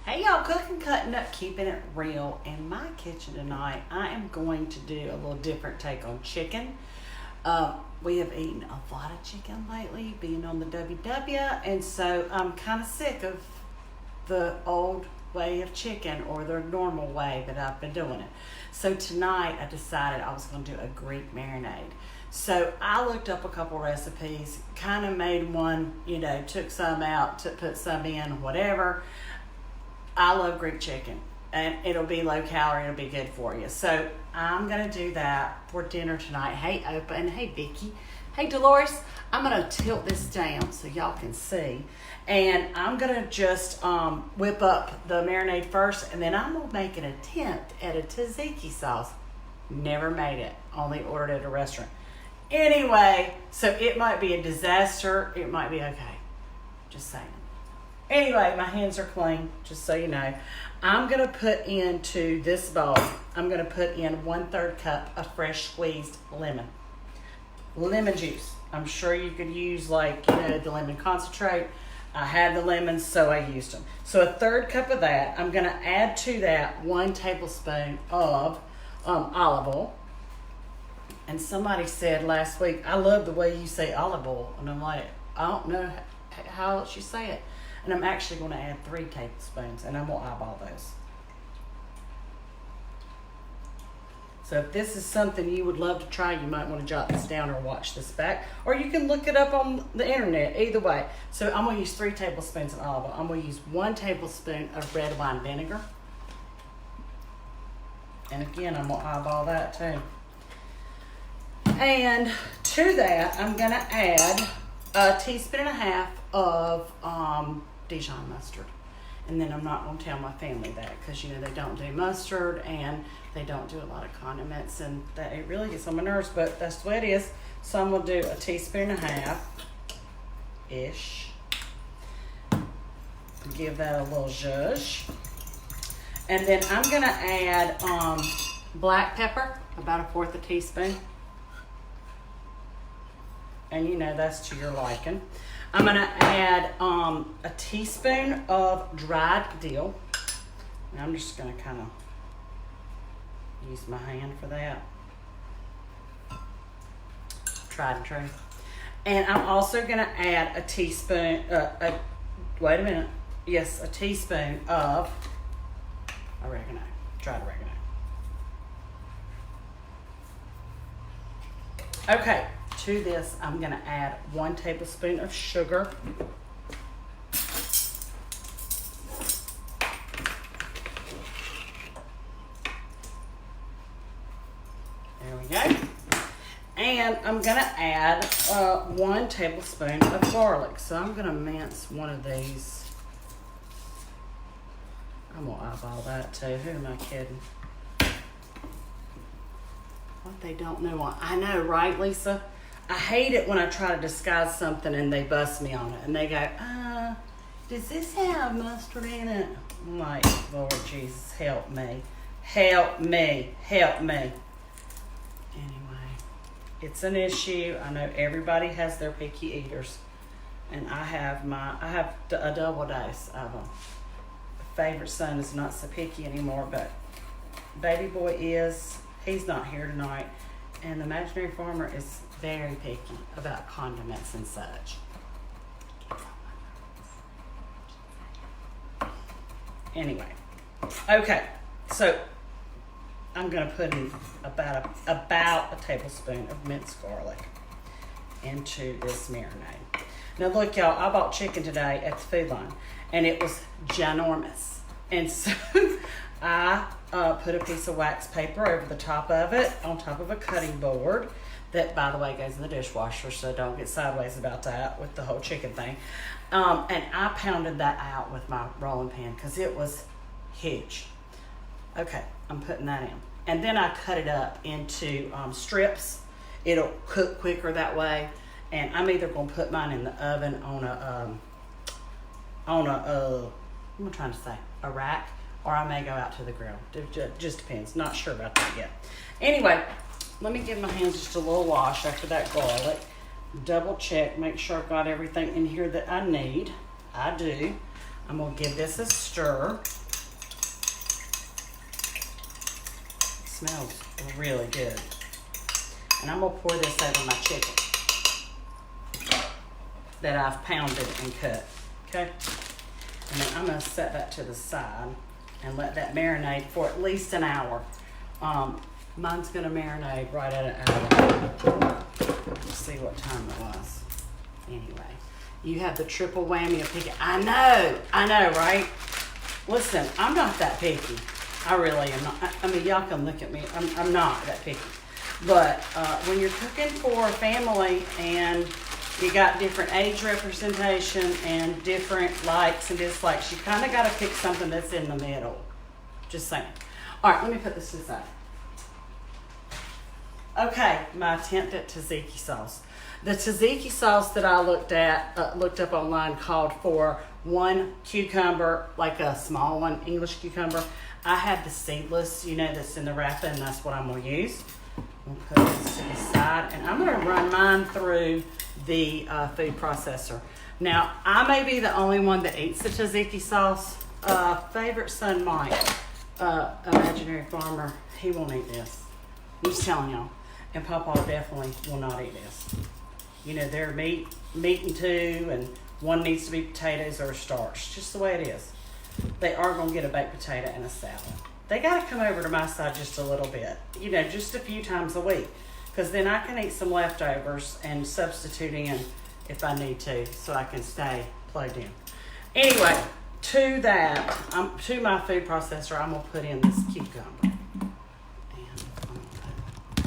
Hey y'all, cooking, cutting up, keeping it real. In my kitchen tonight, I am going to do a little different take on chicken. We have eaten a lot of chicken lately, being on the WW, and so I'm kind of sick of the old way of chicken or the normal way that I've been doing it. So tonight I decided I was going to do a Greek marinade. So I looked up a couple recipes, kind of made one, took some out, put some in, whatever. I love Greek chicken, and it'll be low calorie, it'll be good for you. So I'm going to do that for dinner tonight. Hey, Opa, and hey, Vicky. Hey, Dolores. I'm going to tilt this down so y'all can see. And I'm going to just whip up the marinade first, and then I'm going to make an attempt at a tzatziki sauce. Never made it. Only ordered at a restaurant. Anyway, so it might be a disaster. It might be okay. Just saying. Anyway, my hands are clean, just so you know. I'm going to put into this bowl, I'm going to put in 1/3 cup of fresh squeezed lemon. Lemon juice. I'm sure you could use the lemon concentrate. I had the lemons, so I used them. So 1/3 cup of that. I'm going to add to that 1 tablespoon of olive oil. And somebody said last week, I love the way you say olive oil. And I'm like, I don't know how else you say it. And I'm actually going to add 3 tablespoons, and I'm going to eyeball those. So if this is something you would love to try, you might want to jot this down or watch this back. Or you can look it up on the internet, either way. So I'm going to use 3 tablespoons of olive oil. I'm going to use 1 tablespoon of red wine vinegar. And again, I'm going to eyeball that too. And to that, I'm going to add 1.5 teaspoons of Dijon mustard. And then I'm not going to tell my family that because, they don't do mustard and they don't do a lot of condiments, and that it really gets on my nerves, but that's the way it is. So I'm going to do 1.5 teaspoons-ish. Give that a little zhuzh. And then I'm going to add black pepper, about 1/4 teaspoon. And that's to your liking. I'm going to add a teaspoon of dried dill. And I'm just going to kind of use my hand for that. Tried and true. And I'm also going to add a teaspoon, wait a minute. Yes, a teaspoon of oregano, dried oregano. Okay. To this, I'm going to add 1 tablespoon of sugar. There we go. And I'm going to add 1 tablespoon of garlic. So I'm going to mince one of these. I'm going to eyeball that too. Who am I kidding? What they don't know. I know, right, Lisa? I hate it when I try to disguise something and they bust me on it. And they go, does this have mustard in it? I'm like, Lord Jesus, help me. Help me. Help me. Anyway, it's an issue. I know everybody has their picky eaters. And I have a double dose of them. Favorite son is not so picky anymore, but baby boy is. He's not here tonight. And the imaginary farmer is very picky about condiments and such. Anyway, okay, so I'm going to put in about a tablespoon of minced garlic into this marinade. Now look, y'all, I bought chicken today at the Food Line, and it was ginormous. And so I put a piece of wax paper over the top of it, on top of a cutting board. That, by the way, goes in the dishwasher, so don't get sideways about that with the whole chicken thing. And I pounded that out with my rolling pin because it was huge. Okay, I'm putting that in. And then I cut it up into strips. It'll cook quicker that way. And I'm either going to put mine in the oven on what am I trying to say, a rack, or I may go out to the grill. It just depends. Not sure about that yet. Anyway, let me give my hands just a little wash after that garlic. Double check, make sure I've got everything in here that I need. I do. I'm going to give this a stir. smells really good. And I'm going to pour this over my chicken that I've pounded and cut. Okay? And then I'm going to set that to the side and let that marinate for at least an hour. Mine's going to marinate right at an hour. Let's see what time it was. Anyway, you have the triple whammy of picky. I know, right? Listen, I'm not that picky. I really am not. I mean, y'all can look at me. I'm not that picky. But when you're cooking for a family and you got different age representation and different likes and dislikes, you kind of got to pick something that's in the middle. Just saying. All right, let me put this aside. Okay, my attempt at tzatziki sauce. The tzatziki sauce that I looked up online called for 1 cucumber, like a small one, English cucumber. I had the seedless, that's in the wrapper, and that's what I'm going to use. I'm going to put this to the side, and I'm going to run mine through the food processor. Now, I may be the only one that eats the tzatziki sauce. Favorite son, Mike, imaginary farmer, he won't eat this. I'm just telling y'all. And Papa definitely will not eat this. They're meat and two, and one needs to be potatoes or starch. Just the way it is. They are going to get a baked potato and a salad. They got to come over to my side just a little bit. Just a few times a week. Because then I can eat some leftovers and substituting in if I need to, so I can stay plugged in. Anyway, to that, to my food processor, I'm going to put in this cucumber.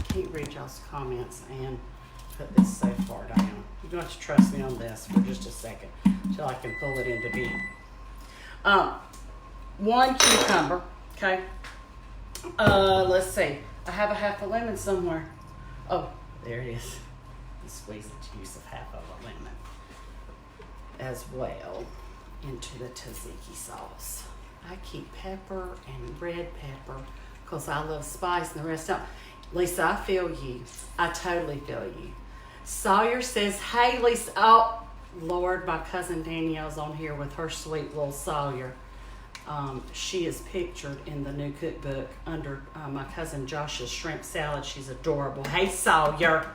Can't read y'all's comments and put this so far down. You're going to have to trust me on this for just a second until I can pull it into view. 1 cucumber, okay? Let's see. I have a half a lemon somewhere. Oh, there it is. Squeeze the juice of half of a lemon as well into the tzatziki sauce. I keep pepper and red pepper because I love spice and the rest don't. Lisa, I feel you. I totally feel you. Sawyer says, hey, Lisa. Oh, Lord, my cousin Danielle's on here with her sweet little Sawyer. She is pictured in the new cookbook under my cousin Josh's shrimp salad. She's adorable. Hey, Sawyer.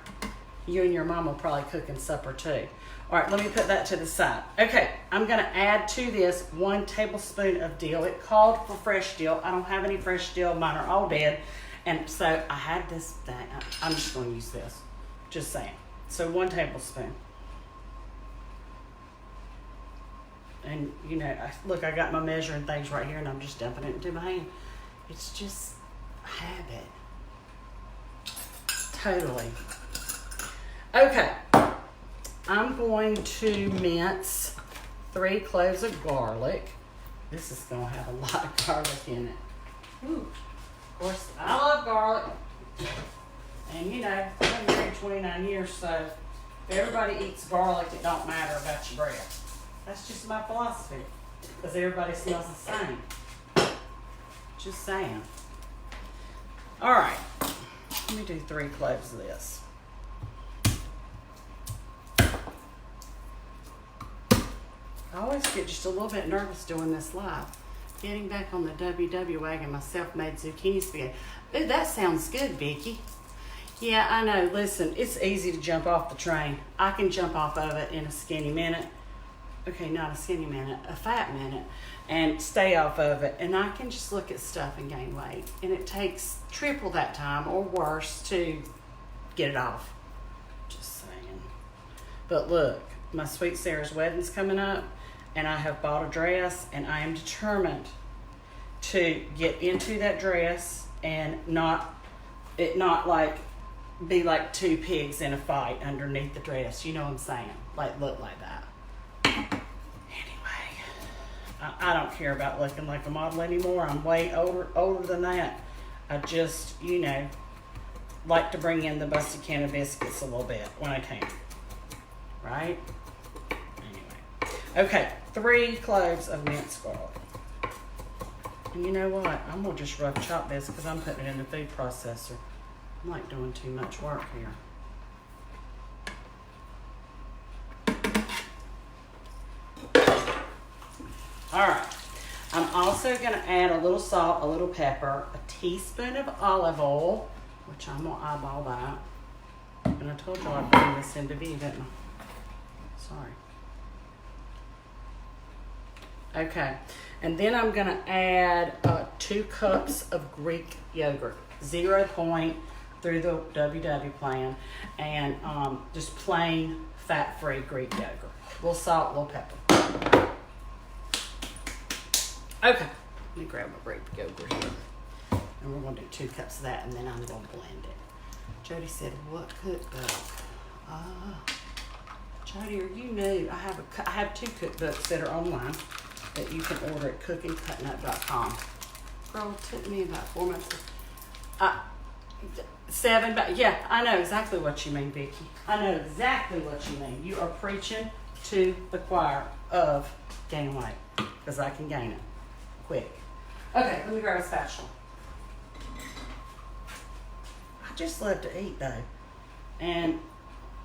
You and your mom are probably cooking supper too. All right, let me put that to the side. Okay, I'm going to add to this 1 tablespoon of dill. It called for fresh dill. I don't have any fresh dill. Mine are all dead. And so I had this thing. I'm just going to use this. Just saying. So 1 tablespoon. And, look, I got my measuring things right here, and I'm just dumping it into my hand. It's just habit. Totally. Okay. I'm going to mince 3 cloves of garlic. This is going to have a lot of garlic in it. Ooh. Of course, I love garlic. And I've been married 29 years, so if everybody eats garlic, it don't matter about your breath. That's just my philosophy. Because everybody smells the same. Just saying. Alright. Let me do 3 cloves of this. I always get just a little bit nervous doing this live. Getting back on the WW wagon, my self-made zucchini spaghetti. Ooh, that sounds good, Vicky. Yeah, I know. Listen, it's easy to jump off the train. I can jump off of it in a skinny minute. Okay, not a skinny minute, a fat minute. And stay off of it. And I can just look at stuff and gain weight. And it takes triple that time or worse to get it off. Just saying. But look, my sweet Sarah's wedding's coming up. And I have bought a dress, and I am determined to get into that dress and not like be like 2 pigs in a fight underneath the dress. You know what I'm saying? Like look like that. Anyway, I don't care about looking like a model anymore. I'm way older than that. I just like to bring in the busted can of biscuits a little bit when I can. Right? Okay, 3 cloves of minced garlic. And you know what? I'm going to just rough chop this because I'm putting it in the food processor. I'm like doing too much work here. All right. I'm also going to add a little salt, a little pepper, a teaspoon of olive oil, which I'm gonna eyeball that. And I told y'all I'd bring this into view, didn't I? Sorry. Okay, and then I'm gonna add 2 cups of Greek yogurt, 0 point through the WW plan, and just plain fat-free Greek yogurt. A little salt, a little pepper. Okay, let me grab my Greek yogurt here. And we're gonna do 2 cups of that, and then I'm gonna blend it. Jody said, what cookbook? Jody, are you new? I have 2 cookbooks that are online that you can order at cookingcutnup.com. Girl, it took me about 4 months. 7, but yeah, I know exactly what you mean, Vicki. I know exactly what you mean. You are preaching to the choir of gaining weight, because I can gain it quick. Okay, let me grab a spatula. I just love to eat though, and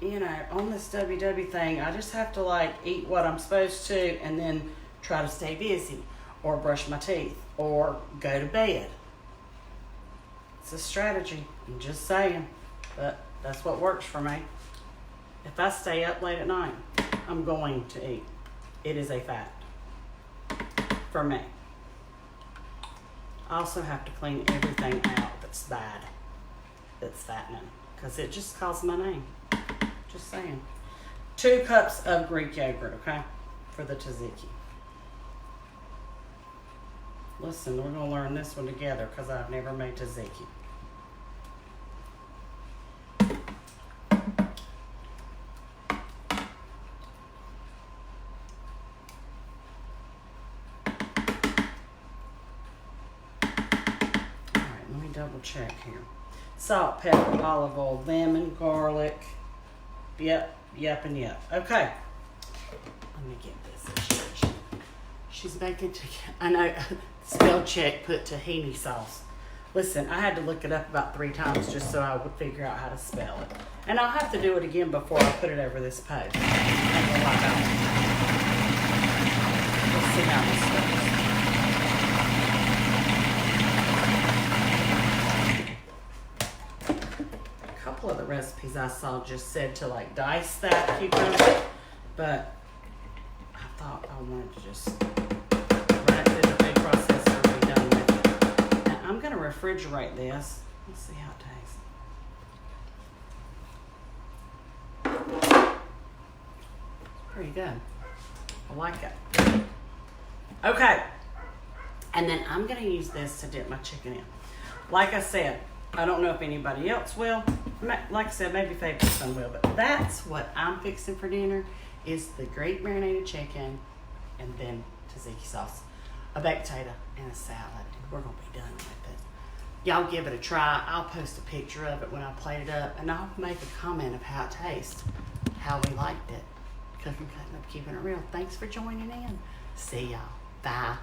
you know, on this WW thing, I just have to like eat what I'm supposed to, and then try to stay busy, or brush my teeth, or go to bed. It's a strategy, I'm just saying, but that's what works for me. If I stay up late at night, I'm going to eat. It is a fact for me. I also have to clean everything out that's bad, that's fattening, because it just calls my name. Just saying. 2 cups of Greek yogurt, okay, for the tzatziki. Listen, we're going to learn this one together because I've never made tzatziki. Alright, let me double check here. Salt, pepper, olive oil, lemon, garlic. Yep, and yep. Okay. Let me get this. She's making, I know, spell check put tahini sauce. Listen, I had to look it up about 3 times just so I would figure out how to spell it. And I'll have to do it again before I put it over this post. We'll see how this goes. A couple of the recipes I saw just said to like dice that cucumber, but I thought I wanted to just run it through the food processor and be done with it. And I'm going to refrigerate this. Let's see how it tastes. It's pretty good. I like it. Okay. And then I'm going to use this to dip my chicken in. Like I said, I don't know if anybody else will. Like I said, maybe Favorite Son will. But that's what I'm fixing for dinner is the Greek marinated chicken and then tzatziki sauce, a baked potato, and a salad. And we're going to be done with it. Y'all give it a try. I'll post a picture of it when I plate it up. And I'll make a comment of how it tastes, how we liked it. Cooking, cutting up, keeping it real. Thanks for joining in. See y'all. Bye.